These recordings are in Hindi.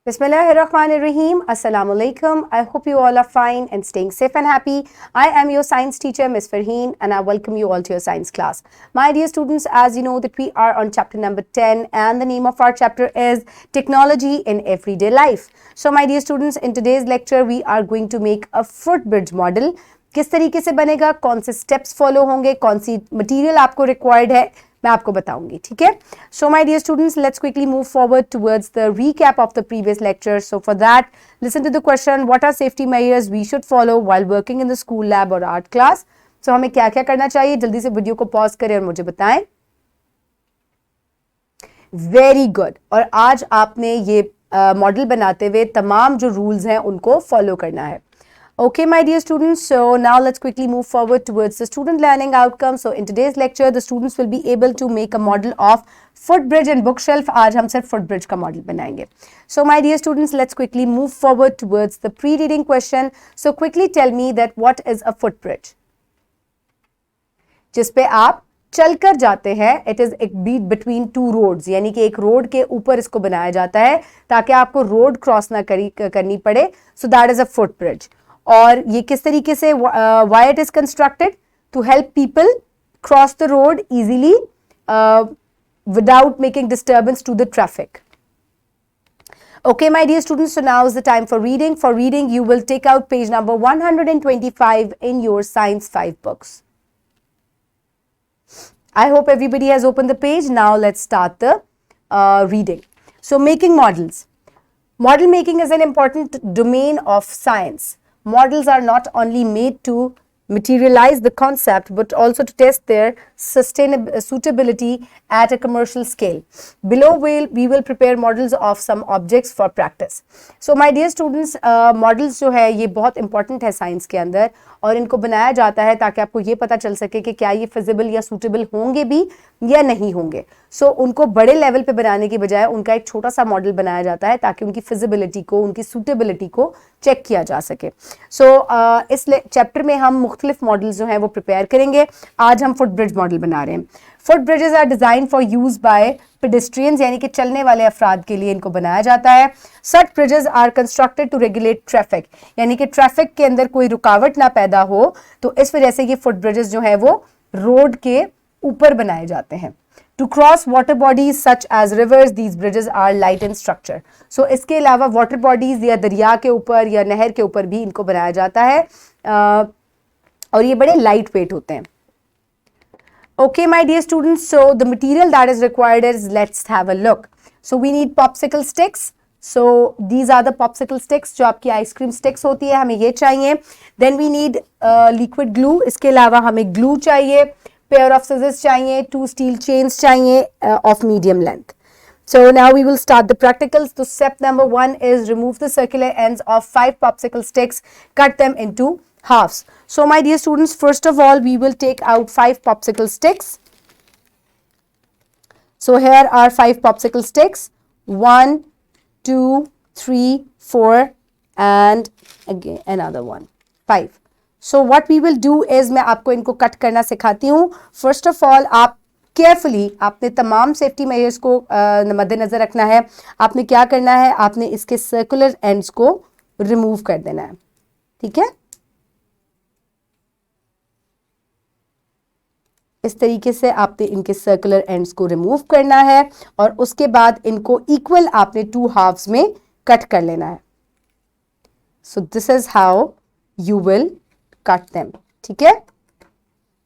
Bismillahirrahmanirrahim. Assalamu alaikum. I hope you all are fine and staying safe and happy. I am your science teacher, Ms. Farheen, and I welcome you all to your science class. My dear students, as you know that we are on chapter number 10 and the name of our chapter is Technology in Everyday Life. So my dear students, in today's lecture, we are going to make a footbridge model. किस तरीके से बनेगा, कौन से स्टेप्स फॉलो होंगे, कौन सी मटेरियल आपको रिक्वायर्ड है, मैं आपको बताऊंगी. ठीक है. So my dear students, let's quickly move forward towards the recap of the previous lecture. So for that, listen to the question, what are safety measures we should follow while working in the school lab or art class? So हमें क्या क्या करना चाहिए, जल्दी से वीडियो को पॉज करें और मुझे बताएं. Very good. और आज आपने ये मॉडल बनाते हुए तमाम जो रूल्स हैं उनको फॉलो करना है. Okay, my dear students, so now let's quickly move forward towards the student learning outcome. So in today's lecture, the students will be able to make a model of footbridge and bookshelf. आज हम सिर्फ footbridge का model बनाएंगे. So my dear students, let's quickly move forward towards the pre-reading question. So quickly tell me that what is a footbridge? जिस पे आप चलकर जाते हैं. It is a beat between two roads, यानी कि एक रोड के ऊपर इसको बनाया जाता है ताकि आपको रोड क्रॉस ना करनी पड़े. So that is a footbridge. और ये किस तरीके से why it is constructed? To help people cross the road easily without making disturbance to the traffic. Okay, my dear students, so now is the time for reading. For reading, you will take out page number 125 in your Science 5 books. I hope everybody has opened the page. Now let's start the reading. So making models. Model making is an important domain of science. Models are not only made to materialize the concept but also to test their suitability at a commercial scale. Below we will prepare models of some objects for practice. So my dear students, models जो है ये बहुत important है science के अंदर और इनको बनाया जाता है ताकि आपको ये पता चल सके कि क्या ये feasible या suitable होंगे भी या नहीं होंगे. So उनको बड़े लेवल पे बनाने की बजाय उनका एक छोटा सा मॉडल बनाया जाता है ताकि उनकी फिजिबिलिटी को, उनकी सूटेबिलिटी को चेक किया जा सके. सो इस चैप्टर में हम मुख्तलिफ मॉडल्स जो हैं वो प्रिपेयर करेंगे. आज हम फुटब्रिज मॉडल बना रहे हैं. Foot bridges are design for use by pedestrians, यानी कि चलने वाले अफराद के लिए इनको बनाया जाता है. Such bridges are constructed to regulate traffic, यानी कि ट्रैफिक के अंदर कोई रुकावट ना पैदा हो, तो इस वजह से ये फुट ब्रिजेस जो है वो रोड के ऊपर बनाए जाते हैं. To cross water bodies such as rivers, these bridges are light in structure. So इसके अलावा water bodies या दरिया के ऊपर या नहर के ऊपर भी इनको बनाया जाता है और ये बड़े light weight होते हैं. Okay, my dear students, so the material that is required is, let's have a look. So we need popsicle sticks. So these are the popsicle sticks जो आपकी आइसक्रीम sticks होती है, हमें ये चाहिए. Then we need liquid glue. इसके अलावा हमें glue चाहिए. Pair of scissors चाहिए, 2 steel chains चाहिए of medium length. So now we will start the practicals. So step number 1 is remove the circular ends of 5 popsicle sticks, cut them into halves. So my dear students, first of all we will take out 5 popsicle sticks. So here are 5 popsicle sticks, 1, 2, 3, 4 and again another one, 5. So what we will do is मैं आपको इनको कट करना सिखाती हूँ. फर्स्ट ऑफ ऑल आप केयरफुली आपने तमाम सेफ्टी मेजर्स को मद्देनजर रखना है. आपने क्या करना है, आपने इसके सर्कुलर एंड्स को रिमूव कर देना है. ठीक है, इस तरीके से आपने इनके सर्कुलर एंड्स को रिमूव करना है और उसके बाद इनको इक्वल आपने 2 हाफ्स में कट कर लेना है. So this is how you will cut them. ठीक है,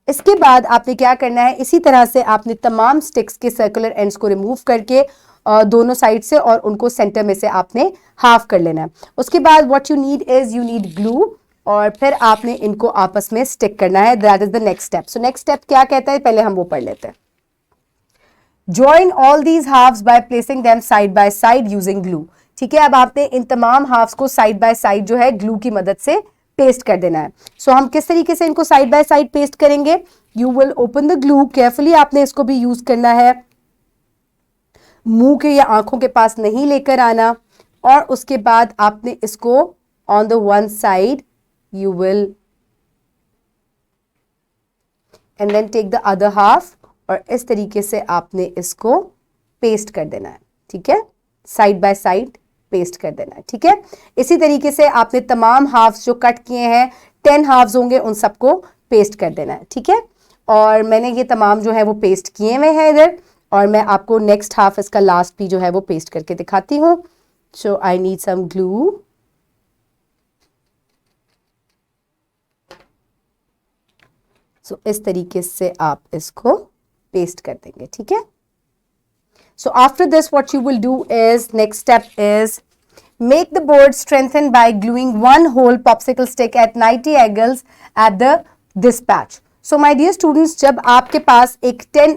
इसके बाद आपने क्या करना है, इसी तरह से आपने तमाम स्टिक्स के सर्कुलर एंड्स को रिमूव करके दोनों साइड से और उनको सेंटर में से आपने हाफ कर लेना है. उसके बाद what you need is you need glue और फिर आपने इनको आपस में स्टिक करना है. That is the next step. So next step क्या कहता है, पहले हम वो पढ़ लेते हैं. Join all these halves by placing them side by side using glue. ठीक है, अब आपने इन तमाम हाफ्स को साइड बाय साइड जो है ग्लू की मदद से पेस्ट कर देना है. सो हम किस तरीके से इनको साइड बाय साइड पेस्ट करेंगे, you will open the glue carefully. आपने इसको भी यूज करना है, मुंह के या आंखों के पास नहीं लेकर आना. और उसके बाद आपने इसको on the one side you will and then take the other half और इस तरीके से आपने इसको पेस्ट कर देना है. ठीक है, साइड बाय साइड पेस्ट कर देना है, ठीक है। इसी तरीके से आपने तमाम हाफ्स जो कट किए हैं 10 हाफ्स होंगे उन सबको पेस्ट कर देना है, ठीक है। और मैंने ये तमाम जो है वो पेस्ट किए हुए हैं इधर, और मैं आपको नेक्स्ट हाफ इसका लास्ट भी जो है वो पेस्ट करके दिखाती हूँ। सो आई नीड सम ग्लू। सो इस तरीके से आप इसको पेस्ट कर देंगे, ठीक है। So after this what you will do is, next step is make the board strengthened by gluing one whole popsicle stick at 90 angles at the this patch. So my dear students, जब आपके पास एक 10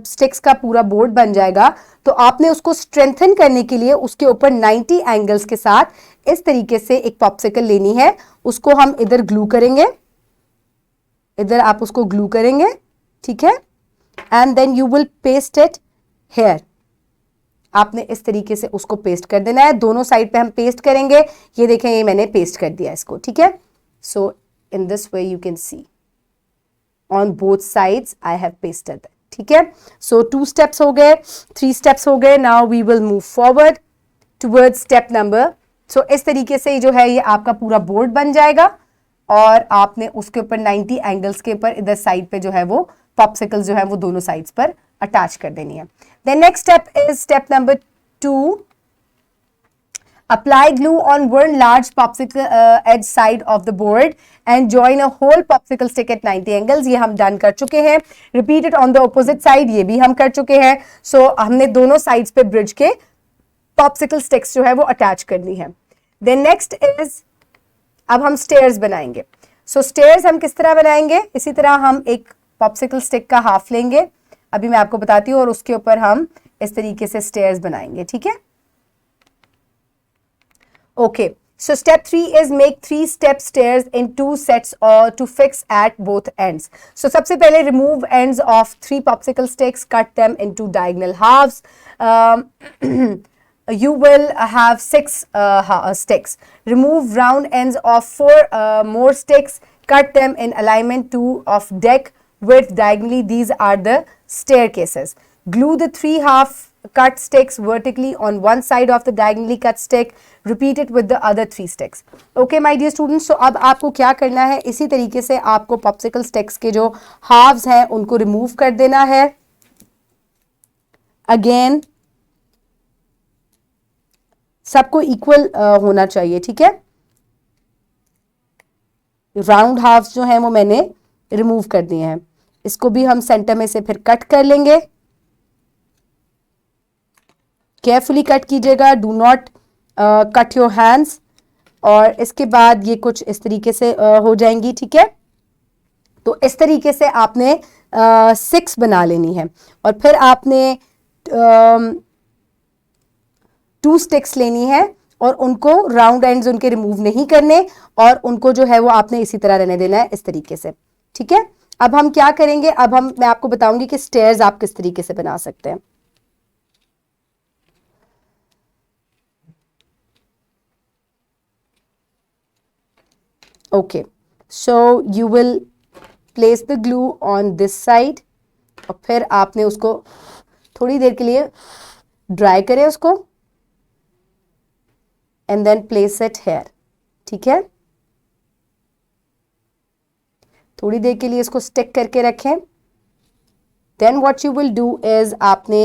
sticks का पूरा बोर्ड बन जाएगा तो आपने उसको strengthen करने के लिए उसके ऊपर 90 angles के साथ इस तरीके से एक popsicle लेनी है। उसको हम इधर ग्लू करेंगे, इधर आप उसको ग्लू करेंगे, ठीक है। And then you will paste it here. आपने इस तरीके से उसको पेस्ट कर देना है, दोनों साइड पे हम पेस्ट करेंगे। ये देखें, ये मैंने पेस्ट कर दिया इसको, ठीक है। So in this way you can see on both sides I have pasted that, ठीक है। सो 2 स्टेप्स हो गए, 3 स्टेप्स हो गए। Now we will move forward towards step number. So इस तरीके से जो है ये आपका पूरा बोर्ड बन जाएगा और आपने उसके ऊपर 90 एंगल्स के ऊपर इधर साइड पे जो है वो पॉप्सिकल जो है वो दोनों साइड्स पर अटैच कर देनी है। The next step is step number 2. Apply glue on one large popsicle edge side of the board and join a whole popsicle stick at 90 angles. ये हम डन कर चुके हैं। Repeat it on the opposite side, ये भी हम कर चुके हैं। So हमने दोनों sides पे ब्रिज के popsicle sticks जो है वो अटैच करनी है। Then next is, अब हम स्टेयर्स बनाएंगे। So स्टेयर्स हम किस तरह बनाएंगे? इसी तरह हम एक popsicle stick का हाफ लेंगे, अभी मैं आपको बताती हूँ, और उसके ऊपर हम इस तरीके से स्टेयर्स बनाएंगे, ठीक है। Okay, so step 3 is make 3 step stairs in 2 sets और to fix at both ends. So सबसे पहले remove ends of 3 popsicle sticks, cut them into diagonal halves. You will have 6 sticks. Remove round ends of 4 more sticks. Cut them in alignment 2 of deck width diagonally. These are the staircases. Glue the 3 half cut sticks vertically on one side of the diagonally cut stick. Repeat it with the other 3 sticks. Okay, my dear students. So अब आपको क्या करना है, इसी तरीके से आपको popsicle sticks के जो halves हैं उनको remove कर देना है। Again, सबको इक्वल होना चाहिए, ठीक है। राउंड हाफ्स जो हैं वो मैंने रिमूव कर दिए हैं। इसको भी हम सेंटर में से फिर कट कर लेंगे। केयरफुली कट कीजिएगा, do not cut your hands. और इसके बाद ये कुछ इस तरीके से हो जाएंगी, ठीक है। तो इस तरीके से आपने 6 बना लेनी है और फिर आपने 2 स्टिक्स लेनी है और उनको राउंड एंड्स उनके रिमूव नहीं करने और उनको जो है वो आपने इसी तरह रहने देना है, इस तरीके से, ठीक है। अब हम क्या करेंगे, अब मैं आपको बताऊंगी कि स्टेयर्स आप किस तरीके से बना सकते हैं। Okay, so you will place the glue on this side और फिर आपने उसको थोड़ी देर के लिए ड्राई करें उसको and then place it here, ठीक है। थोड़ी देर के लिए इसको स्टिक करके रखें। Then what you will do is आपने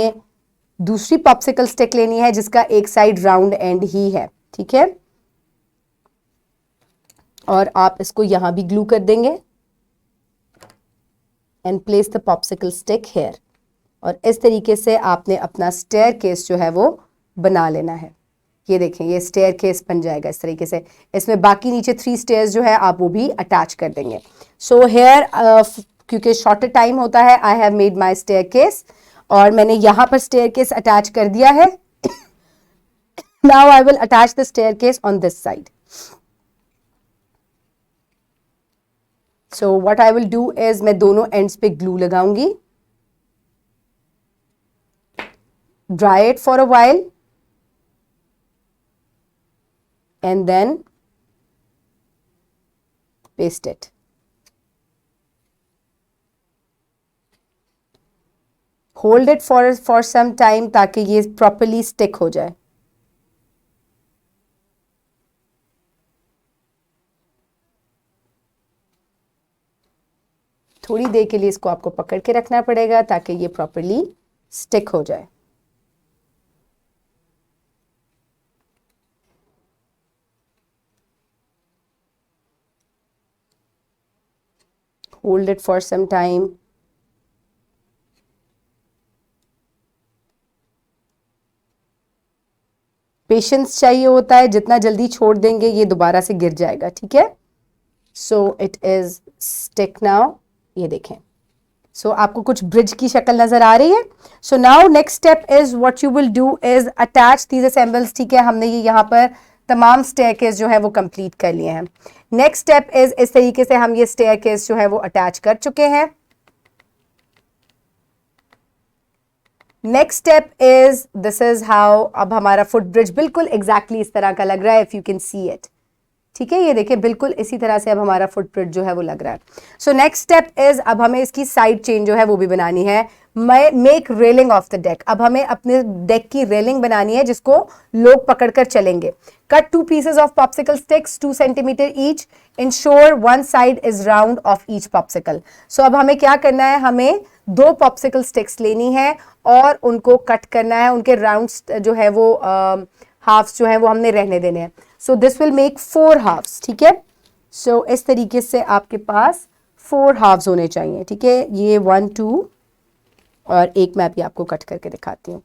दूसरी पॉप्सिकल स्टिक लेनी है जिसका एक साइड राउंड एंड ही है, ठीक है। और आप इसको यहां भी ग्लू कर देंगे and place the popsicle stick here। और इस तरीके से आपने अपना स्टेयर केस जो है वो बना लेना है। ये देखें, ये स्टेयर केस बन जाएगा इस तरीके से। इसमें बाकी नीचे 3 स्टेयर्स जो है आप वो भी अटैच कर देंगे। सो हेयर क्योंकि शॉर्टर टाइम होता है, I have made my staircase और मैंने यहाँ पर स्टेयर केस अटैच कर दिया है। Now I will attach the staircase on this side. So what I will do is मैं दोनों एंड्स पे ग्लू लगाऊंगी, dry it for a while and then paste it। Hold it for some time ताकि ये properly stick हो जाए। थोड़ी देर के लिए इसको आपको पकड़ के रखना पड़ेगा ताकि ये प्रॉपर्ली स्टिक हो जाए। Hold it for some time. Patience चाहिए होता है, जितना जल्दी छोड़ देंगे ये दोबारा से गिर जाएगा, ठीक है। So it is stick now, ये देखें। सो आपको कुछ ब्रिज की शक्ल नजर आ रही है। So now next step is what you will do is attach these assembles, ठीक है। हमने ये यहाँ पर तमाम स्टेयरकेस जो है वो कंप्लीट कर लिए हैं। नेक्स्ट स्टेप इज इस तरीके से हम ये स्टेयरकेस जो है वो अटैच कर चुके हैं। Next step is this is how, अब हमारा फुट ब्रिज बिल्कुल एग्जैक्टली इस तरह का लग रहा है, if you can see it, ठीक है। ये देखिए बिल्कुल इसी तरह से अब हमारा फुट ब्रिज जो है वो लग रहा है। सो नेक्स्ट स्टेप इज अब हमें इसकी साइड चेन जो है वो भी बनानी है। Make railing of the deck, अब हमें अपने डेक की रेलिंग बनानी है जिसको लोग पकड़कर चलेंगे। Cut 2 pieces of popsicle sticks 2 centimeter each. Ensure one side is round of each popsicle. So अब हमें क्या करना है, हमें 2 popsicle sticks लेनी है और उनको कट करना है, उनके राउंड्स जो है वो हाफ्स जो है वो हमने रहने देने हैं। So this will make 4 halves, ठीक है। सो इस तरीके से आपके पास 4 हाफ्स होने चाहिए, ठीक है। ये 1 2 और एक मैं भी आपको कट करके दिखाती हूँ।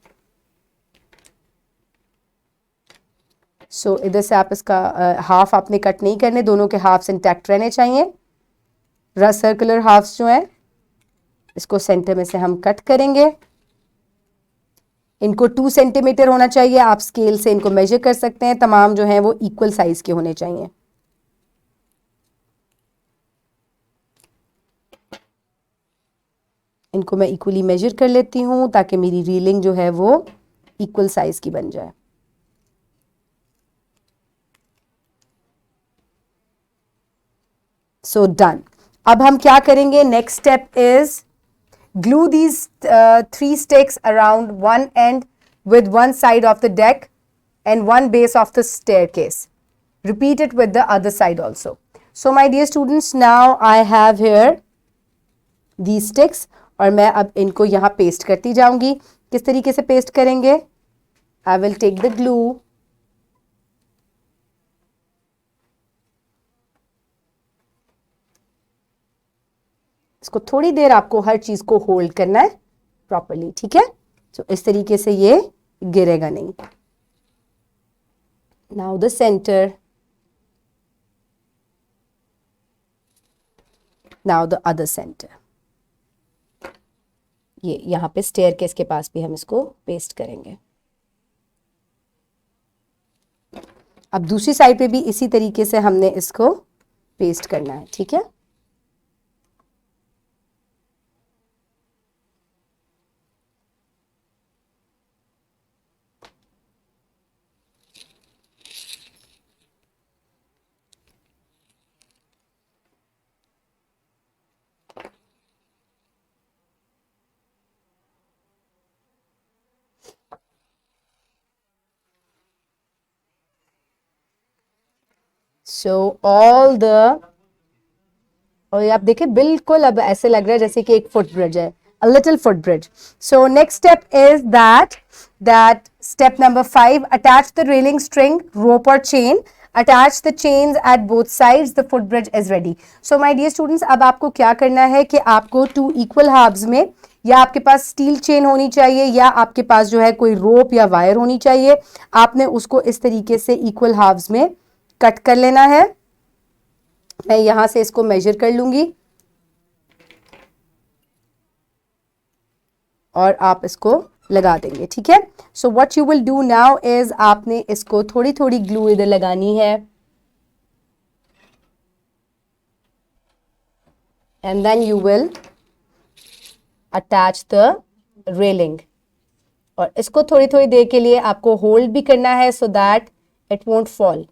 सो इधर से आप इसका हाफ आपने कट नहीं करने, दोनों के हाफ्स इंटैक्ट रहने चाहिए। सर्कुलर हाफ्स जो हैं इसको सेंटर में से हम कट करेंगे। इनको 2 सेंटीमीटर होना चाहिए, आप स्केल से इनको मेजर कर सकते हैं। तमाम जो हैं वो इक्वल साइज के होने चाहिए। इनको मैं इक्वली मेजर कर लेती हूँ ताकि मेरी रीलिंग जो है वो इक्वल साइज की बन जाए। So done. अब हम क्या करेंगे, next step is glue these 3 sticks around one end with one side of the deck and one base of the staircase. Repeat it with the other side also. So my dear students, now I have here these sticks और मैं अब इनको यहाँ पेस्ट करती जाऊंगी। किस तरीके से पेस्ट करेंगे, I will take the glue, इसको थोड़ी देर आपको हर चीज को होल्ड करना है प्रॉपर्ली, ठीक है। तो इस तरीके से ये गिरेगा नहीं। Now the centre, now the other centre. ये यहां पे स्टेयरकेस के पास भी हम इसको पेस्ट करेंगे। अब दूसरी साइड पे भी इसी तरीके से हमने इसको पेस्ट करना है, ठीक है। सो ऑल द, और आप देखिए बिल्कुल अब ऐसे लग रहा है जैसे कि एक फुट ब्रिज है, a little foot bridge. So next step is that step number 5, attach the railing string, rope or chain. Attach the chains at both sides. The footbridge is ready. So my dear students, अब आपको क्या करना है कि आपको 2 equal halves में या आपके पास स्टील चेन होनी चाहिए या आपके पास जो है कोई रोप या वायर होनी चाहिए। आपने उसको इस तरीके से इक्वल हाफ्स में कट कर लेना है। मैं यहां से इसको मेजर कर लूंगी और आप इसको लगा देंगे, ठीक है। So what you will do now is आपने इसको थोड़ी थोड़ी ग्लू इधर लगानी है and then you will attach the railing, और इसको थोड़ी थोड़ी देर के लिए आपको होल्ड भी करना है so that it won't fall.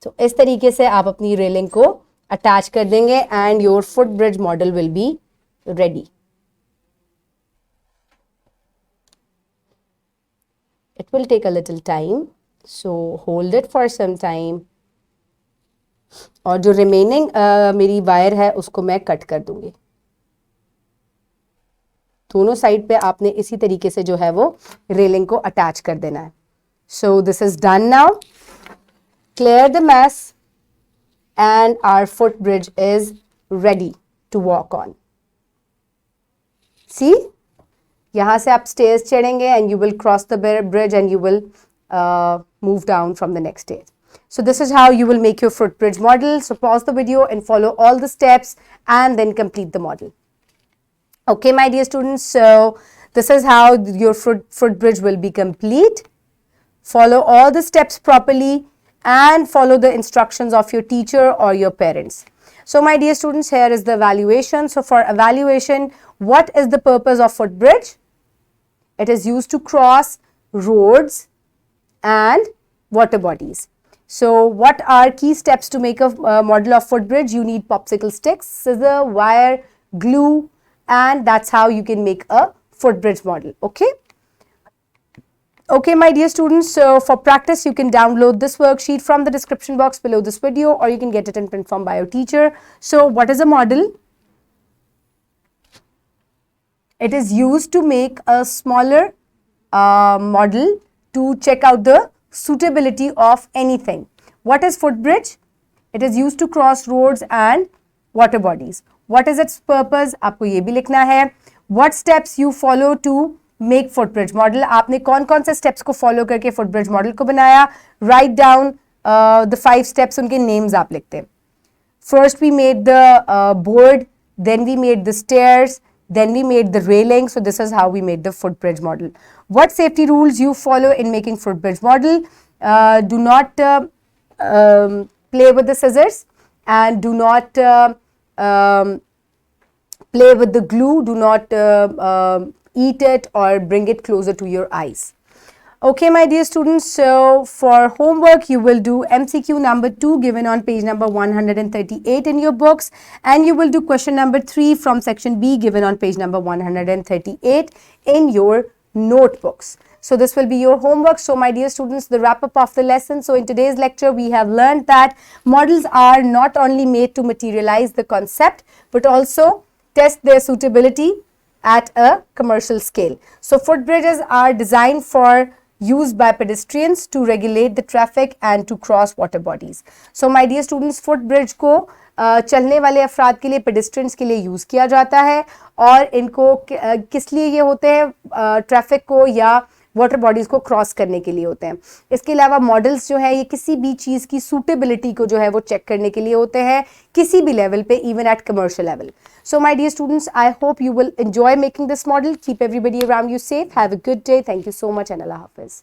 तो इस तरीके से आप अपनी रेलिंग को अटैच कर देंगे and your foot bridge model will be ready. It will take a little time, so hold it for some time. और जो रिमेनिंग मेरी वायर है उसको मैं कट कर दूंगी। दोनों साइड पे आपने इसी तरीके से जो है वो रेलिंग को अटैच कर देना है। So this is done now. Clear the mess and our foot bridge is ready to walk on. See, यहां से आप स्टेयर्स चढ़ेंगे and you will cross the bridge and you will move down from the next stage. So this is how you will make your footbridge model. So pause the video and follow all the steps and then complete the model. Okay, my dear students, so this is how your footbridge will be complete. Follow all the steps properly and follow the instructions of your teacher or your parents. So my dear students, here is the evaluation. So for evaluation, what is the purpose of footbridge? It is used to cross roads and water bodies. So what are key steps to make a model of footbridge? You need popsicle sticks, scissor, wire, glue, and that's how you can make a footbridge model. Okay. Okay, my dear students, so for practice you can download this worksheet from the description box below this video, or you can get it in print form by your teacher. So what is a model? It is used to make a smaller model to check out the suitability of anything. What is footbridge? It is used to cross roads and water bodies. What is its purpose? आपको ये भी लिखना है. What steps you follow to make footbridge model? आपने कौन-कौन से steps को follow करके footbridge model को बनाया? Write down the 5 steps, उनके names आप लिखते हैं. First we made the board, then we made the stairs, then we made the railing. So this is how we made the footbridge model. What safety rules you follow in making footbridge model? Do not play with the scissors and do not play with the glue. Do not eat it or bring it closer to your eyes. Okay, my dear students, so for homework you will do MCQ number 2 given on page number 138 in your books, and you will do question number 3 from section B given on page number 138 in your notebooks. So this will be your homework. So my dear students, the wrap up of the lesson. So in today's lecture we have learned that models are not only made to materialize the concept but also test their suitability at a commercial scale. So footbridges are designed for used by pedestrians to regulate the traffic and to cross water bodies. So my dear students, footbridge को चलने वाले अफराद के लिए, pedestrians के लिए यूज़ किया जाता है, और इनको किस लिए ये होते हैं? ट्रैफिक को या वाटर बॉडीज को क्रॉस करने के लिए होते हैं. इसके अलावा मॉडल्स जो है ये किसी भी चीज़ की सूटेबिलिटी को जो है वो चेक करने के लिए होते हैं, किसी भी लेवल पे, even at commercial level. So my dear students, I hope you will enjoy making this model. Keep everybody around you safe. Have a good day. Thank you so much and Allah Hafiz.